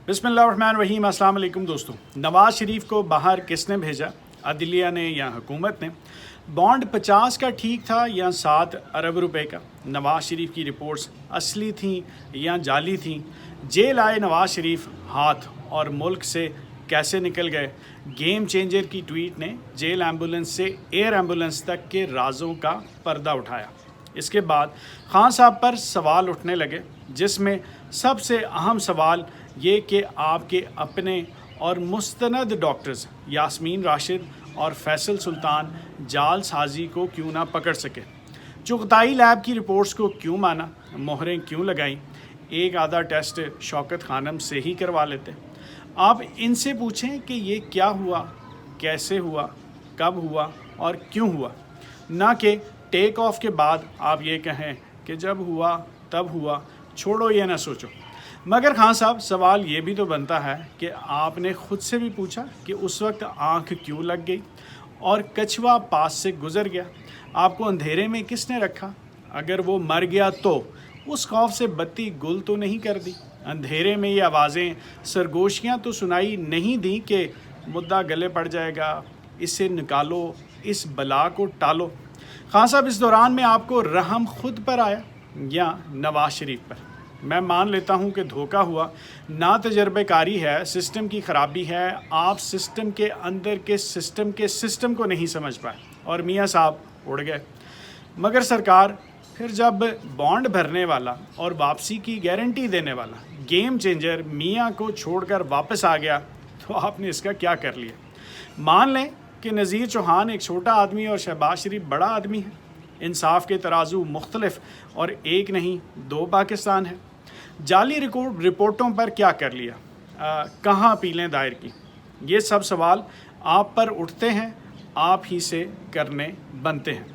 बिस्मिल्लाहिर्रहमानिर्रहीम। अस्सलाम वालेकुम दोस्तों। नवाज़ शरीफ को बाहर किसने भेजा, अदलिया ने या हुकूमत ने? बॉन्ड 50 का ठीक था या 7 अरब रुपए का? नवाज़ शरीफ की रिपोर्ट्स असली थी या जाली थी? जेल आए नवाज़ शरीफ हाथ और मुल्क से कैसे निकल गए? गेम चेंजर की ट्वीट ने जेल एम्बुलेंस से एयर एम्बुलेंस तक के राजों का पर्दा उठाया। इसके बाद खान साहब पर सवाल उठने लगे, जिसमें सबसे अहम सवाल ये कि आपके अपने और मुस्तनद डॉक्टर्स यास्मीन राशिद और फैसल सुल्तान जाल साजी को क्यों ना पकड़ सके, चुगताई लैब की रिपोर्ट्स को क्यों माना, मोहरें क्यों लगाई, एक आधा टेस्ट शौकत खानम से ही करवा लेते। आप इनसे पूछें कि ये क्या हुआ, कैसे हुआ, कब हुआ और क्यों हुआ, ना कि टेक ऑफ के बाद आप ये कहें कि जब हुआ तब हुआ, छोड़ो ये ना सोचो। मगर खान साहब, सवाल ये भी तो बनता है कि आपने ख़ुद से भी पूछा कि उस वक्त आंख क्यों लग गई और कछुआ पास से गुज़र गया? आपको अंधेरे में किसने रखा? अगर वो मर गया तो उस खौफ से बत्ती गुल तो नहीं कर दी? अंधेरे में ये आवाज़ें सरगोशियाँ तो सुनाई नहीं दी कि मुद्दा गले पड़ जाएगा, इसे निकालो, इस बला को टालो? खान साहब, इस दौरान में आपको रहम खुद पर आया या नवाज़ शरीफ पर? मैं मान लेता हूं कि धोखा हुआ, ना तजर्बेकारी है, सिस्टम की ख़राबी है, आप सिस्टम के अंदर के सिस्टम को नहीं समझ पाए और मियाँ साहब उड़ गए। मगर सरकार, फिर जब बॉन्ड भरने वाला और वापसी की गारंटी देने वाला गेम चेंजर मियाँ को छोड़कर वापस आ गया, तो आपने इसका क्या कर लिया? मान लें कि नज़ीर चौहान एक छोटा आदमी और शहबाज शरीफ बड़ा आदमी है। इंसाफ के तराजू मुख्तलिफ और एक नहीं दो पाकिस्तान है। जाली रिपोर्टों पर क्या कर लिया, कहाँ अपीलें दायर की? ये सब सवाल आप पर उठते हैं, आप ही से करने बनते हैं।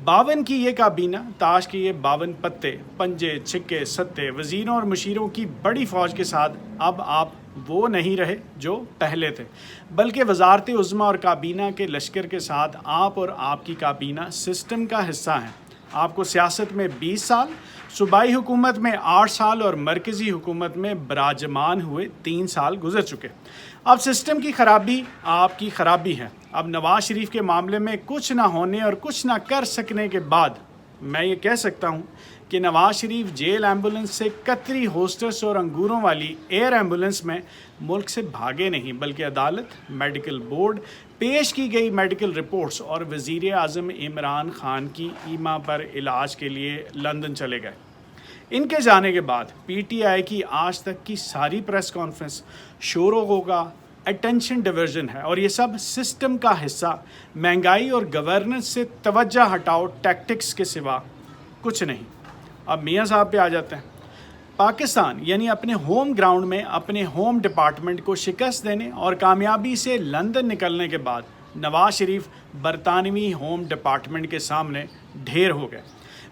52 की ये काबीना, ताश के ये 52 पत्ते, पंजे छिक्के सत्ते, वज़ीरों और मुशीरों की बड़ी फ़ौज के साथ अब आप वो नहीं रहे जो पहले थे, बल्कि वज़ारत उज़्मा और काबीना के लश्कर के साथ आप और आपकी काबीना सिस्टम का हिस्सा हैं। आपको सियासत में 20 साल, सूबाई हुकूमत में 8 साल और मरकज़ी हुकूमत में बराजमान हुए 3 साल गुजर चुके। अब सिस्टम की ख़राबी आपकी ख़राबी है। अब नवाज़ शरीफ के मामले में कुछ ना होने और कुछ ना कर सकने के बाद मैं ये कह सकता हूँ कि नवाज़ शरीफ जेल एम्बुलेंस से कतरी होस्टस और अंगूरों वाली एयर एम्बुलेंस में मुल्क से भागे नहीं, बल्कि अदालत, मेडिकल बोर्ड, पेश की गई मेडिकल रिपोर्ट्स और वज़ीर आज़म इमरान खान की ईमा पर इलाज के लिए लंदन चले गए। इनके जाने के बाद पीटीआई की आज तक की सारी प्रेस कॉन्फ्रेंस शोरों का अटेंशन डिवर्जन है और ये सब सिस्टम का हिस्सा, महंगाई और गवर्नेंस से तवज्जो हटाओ टैक्टिक्स के सिवा कुछ नहीं। अब मियाँ साहब पे आ जाते हैं। पाकिस्तान यानी अपने होम ग्राउंड में अपने होम डिपार्टमेंट को शिकस्त देने और कामयाबी से लंदन निकलने के बाद नवाज़ शरीफ बरतानवी होम डिपार्टमेंट के सामने ढेर हो गए।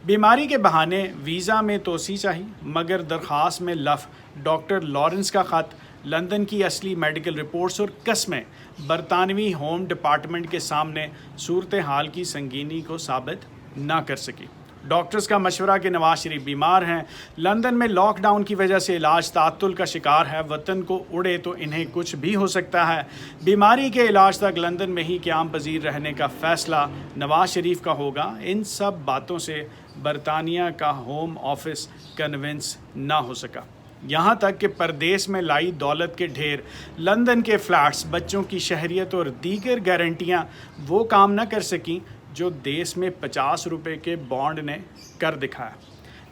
बीमारी के बहाने वीज़ा में तोसी चाहिए, मगर दरख्वास्त में लफ डॉक्टर लॉरेंस का ख़त, लंदन की असली मेडिकल रिपोर्ट्स और कस्में बरतानवी होम डिपार्टमेंट के सामने सूरत हाल की संगीनी को साबित ना कर सकी। डॉक्टर्स का मशवरा कि नवाज़ शरीफ बीमार हैं, लंदन में लॉकडाउन की वजह से इलाज तात्तुल का शिकार है, वतन को उड़े तो इन्हें कुछ भी हो सकता है, बीमारी के इलाज तक लंदन में ही क़याम पजीर रहने का फ़ैसला नवाज़ शरीफ का होगा। इन सब बातों से बरतानिया का होम ऑफिस कन्विंस ना हो सका। यहाँ तक कि परदेश में लाई दौलत के ढेर, लंदन के फ्लैट्स, बच्चों की शहरियत और दीगर गारंटियाँ वो काम न कर सकीं जो देश में 50 रुपए के बॉन्ड ने कर दिखाया।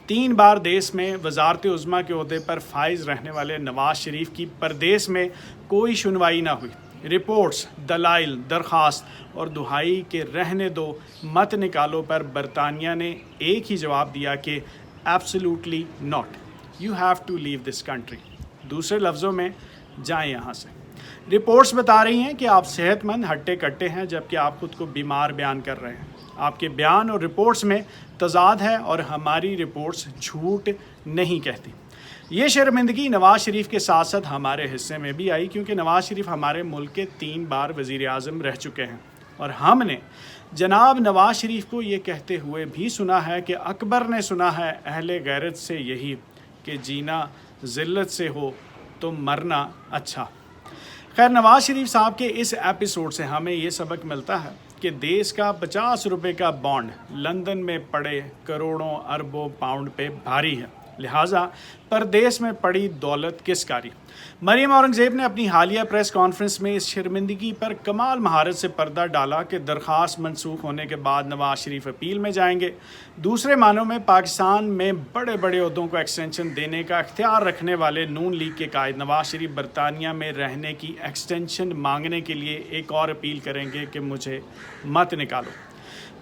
3 बार देश में वज़ारत उज़्मा के ओहदे पर फाइज रहने वाले नवाज़ शरीफ की परदेश में कोई सुनवाई ना हुई। रिपोर्ट्स, दलाइल, दरख्वास्त और दुहाई के रहने दो, मत निकालो पर बरतानिया ने एक ही जवाब दिया कि absolutely not, you have to leave this country. दूसरे लफ्ज़ों में, जाएं यहाँ से। रिपोर्ट्स बता रही हैं कि आप सेहतमंद हट्टे कट्टे हैं, जबकि आप खुद को बीमार बयान कर रहे हैं। आपके बयान और रिपोर्ट्स में तज़ाद है और हमारी रिपोर्ट्स झूठ नहीं कहती। ये शर्मिंदगी नवाज़ शरीफ के साथ साथ हमारे हिस्से में भी आई, क्योंकि नवाज़ शरीफ हमारे मुल्क के 3 बार वज़ीर आज़म रह चुके हैं और हमने जनाब नवाज़ शरीफ को ये कहते हुए भी सुना है कि अकबर ने सुना है अहले गैरत से यही कि जीना ज़िल्लत से हो तो मरना अच्छा। खैर, नवाज शरीफ साहब के इस एपिसोड से हमें ये सबक मिलता है कि देश का 50 रुपए का बॉन्ड लंदन में पड़े करोड़ों अरबों पाउंड पे भारी है, लिहाजा परदेश में पड़ी दौलत किस कारी। मरियम औरंगज़ेब ने अपनी हालिया प्रेस कॉन्फ्रेंस में इस शर्मिंदगी पर कमाल महारत से पर्दा डाला कि दरख्वास्त मनसूख होने के बाद नवाज शरीफ अपील में जाएंगे। दूसरे मानों में पाकिस्तान में बड़े बड़े ओहदों को एक्सटेंशन देने का इख्तियार रखने वाले नून लीग के कायद नवाज शरीफ बरतानिया में रहने की एक्सटेंशन मांगने के लिए एक और अपील करेंगे कि मुझे मत निकालो।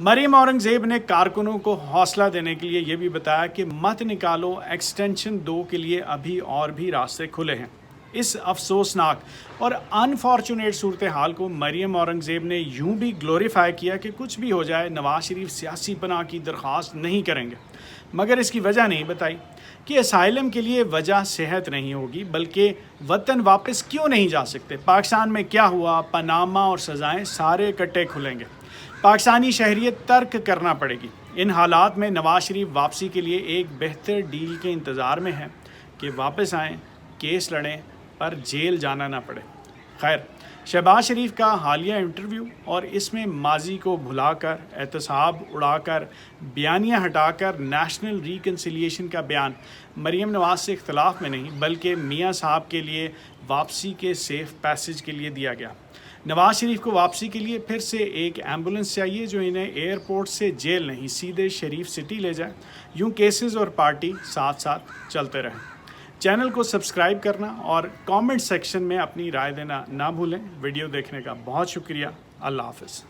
मरियम औरंगज़ेब ने कारकुनों को हौसला देने के लिए यह भी बताया कि मत निकालो, एक्सटेंशन 2 के लिए अभी और भी रास्ते खुले हैं। इस अफसोसनाक और अनफॉर्चुनेट सूरत हाल को मरियम औरंगज़ेब ने यूं भी ग्लोरीफाई किया कि कुछ भी हो जाए नवाज शरीफ सियासी पनाह की दरख्वास्त नहीं करेंगे, मगर इसकी वजह नहीं बताई कि असाइलम के लिए वजह सेहत नहीं होगी बल्कि वतन वापस क्यों नहीं जा सकते। पाकिस्तान में क्या हुआ, पनामा और सज़ाएं सारे कट्टे खुलेंगे। पाकिस्तानी शहरियत तर्क करना पड़ेगी। इन हालात में नवाज शरीफ वापसी के लिए एक बेहतर डील के इंतज़ार में है कि वापस आएँ, केस लड़ें, पर जेल जाना ना पड़े। खैर, शहबाज शरीफ का हालिया इंटरव्यू और इसमें माजी को भुलाकर, एहतसाब उड़ाकर, बयानियाँ हटाकर नेशनल रिकन्सिलिएशन का बयान मरियम नवाज से इख्तलाफ में नहीं बल्कि मियाँ साहब के लिए वापसी के सेफ पैसेज के लिए दिया गया। नवाज शरीफ को वापसी के लिए फिर से एक एम्बुलेंस चाहिए जो इन्हें एयरपोर्ट से जेल नहीं सीधे शरीफ सिटी ले जाए। यूँ केसेस और पार्टी साथ साथ चलते रहें। चैनल को सब्सक्राइब करना और कमेंट सेक्शन में अपनी राय देना ना भूलें। वीडियो देखने का बहुत शुक्रिया। अल्लाह हाफ़िज़।